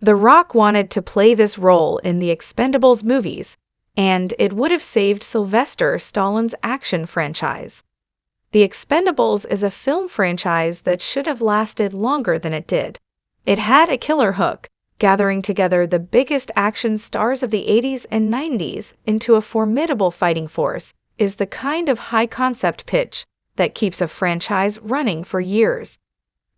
The Rock wanted to play this role in the Expendables movies, and it would have saved Sylvester Stallone's action franchise. The Expendables is a film franchise that should have lasted longer than it did. It had a killer hook, gathering together the biggest action stars of the 80s and 90s into a formidable fighting force, is the kind of high-concept pitch that keeps a franchise running for years.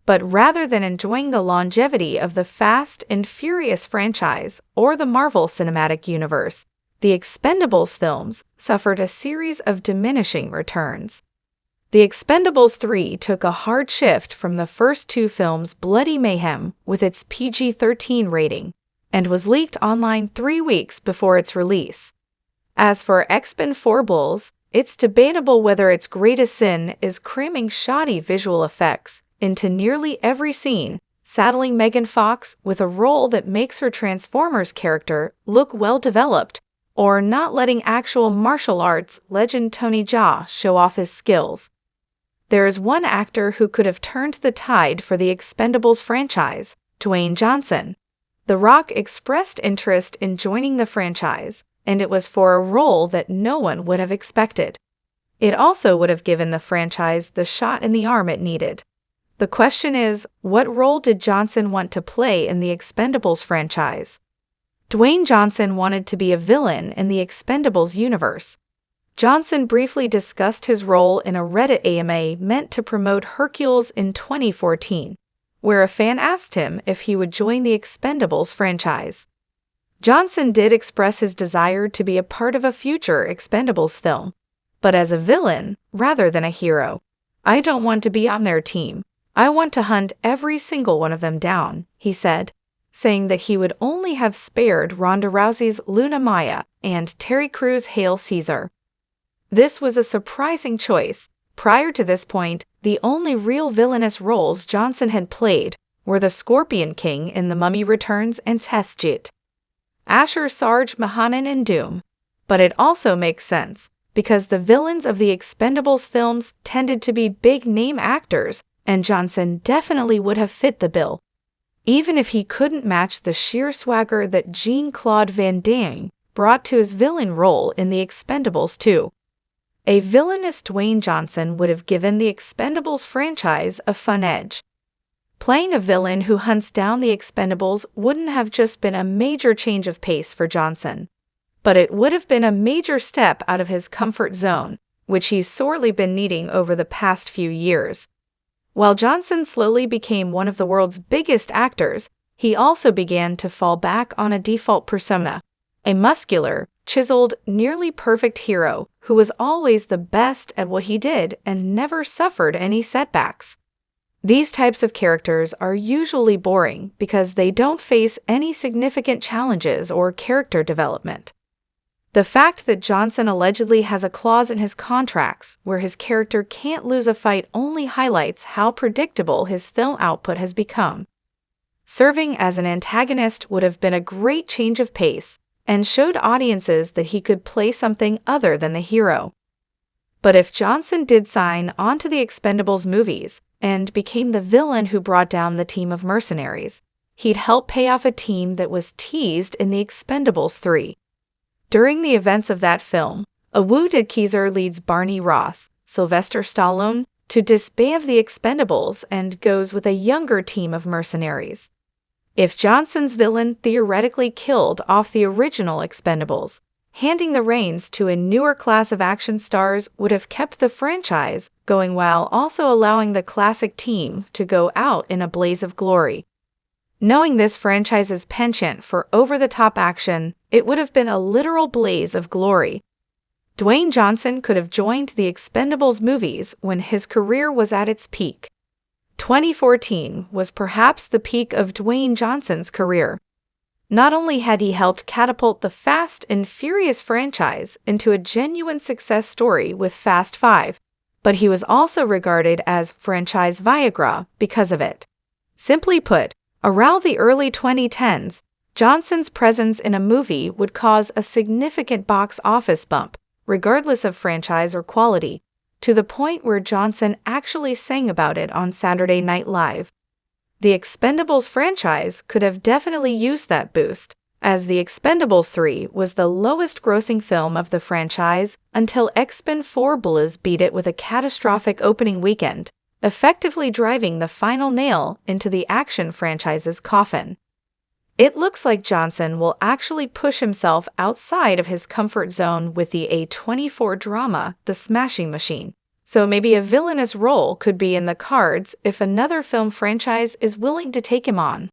But rather than enjoying the longevity of the Fast and Furious franchise or the Marvel Cinematic Universe, the Expendables films suffered a series of diminishing returns. The Expendables 3 took a hard shift from the first two films' bloody mayhem with its PG-13 rating, and was leaked online 3 weeks before its release. As for Expendables, it's debatable whether its greatest sin is cramming shoddy visual effects into nearly every scene, saddling Megan Fox with a role that makes her Transformers character look well-developed, or not letting actual martial arts legend Tony Jaa show off his skills. There is one actor who could have turned the tide for the Expendables franchise, Dwayne Johnson. The Rock expressed interest in joining the franchise, and it was for a role that no one would have expected. It also would have given the franchise the shot in the arm it needed. The question is, what role did Johnson want to play in the Expendables franchise? Dwayne Johnson wanted to be a villain in the Expendables universe. Johnson briefly discussed his role in a Reddit AMA meant to promote Hercules in 2014, where a fan asked him if he would join the Expendables franchise. Johnson did express his desire to be a part of a future Expendables film, but as a villain rather than a hero. "I don't want to be on their team. I want to hunt every single one of them down," he said, saying that he would only have spared Ronda Rousey's Luna Maya and Terry Crews' Hail Caesar. This was a surprising choice. Prior to this point, the only real villainous roles Johnson had played were the Scorpion King in The Mummy Returns and Test Jet, Asher Sarge Mahanan in Doom. But it also makes sense, because the villains of the Expendables films tended to be big-name actors, and Johnson definitely would have fit the bill, even if he couldn't match the sheer swagger that Jean-Claude Van Damme brought to his villain role in the Expendables 2. A villainous Dwayne Johnson would have given the Expendables franchise a fun edge. Playing a villain who hunts down the Expendables wouldn't have just been a major change of pace for Johnson, but it would have been a major step out of his comfort zone, which he's sorely been needing over the past few years. While Johnson slowly became one of the world's biggest actors, he also began to fall back on a default persona, a muscular, chiseled, nearly perfect hero who was always the best at what he did and never suffered any setbacks. These types of characters are usually boring because they don't face any significant challenges or character development. The fact that Johnson allegedly has a clause in his contracts where his character can't lose a fight only highlights how predictable his film output has become. Serving as an antagonist would have been a great change of pace and showed audiences that he could play something other than the hero. But if Johnson did sign onto the Expendables movies and became the villain who brought down the team of mercenaries, he'd help pay off a team that was teased in the Expendables 3. During the events of that film, a wounded Kaiser leads Barney Ross, Sylvester Stallone, to disband the Expendables and goes with a younger team of mercenaries. If Johnson's villain theoretically killed off the original Expendables, handing the reins to a newer class of action stars would have kept the franchise going while also allowing the classic team to go out in a blaze of glory. Knowing this franchise's penchant for over-the-top action, it would have been a literal blaze of glory. Dwayne Johnson could have joined the Expendables movies when his career was at its peak. 2014 was perhaps the peak of Dwayne Johnson's career. Not only had he helped catapult the Fast and Furious franchise into a genuine success story with Fast 5, but he was also regarded as franchise Viagra because of it. Simply put, around the early 2010s, Johnson's presence in a movie would cause a significant box office bump, regardless of franchise or quality, to the point where Johnson actually sang about it on Saturday Night Live. The Expendables franchise could have definitely used that boost, as The Expendables 3 was the lowest-grossing film of the franchise until Expendables beat it with a catastrophic opening weekend, effectively driving the final nail into the action franchise's coffin. It looks like Johnson will actually push himself outside of his comfort zone with the A24 drama The Smashing Machine, so maybe a villainous role could be in the cards if another film franchise is willing to take him on.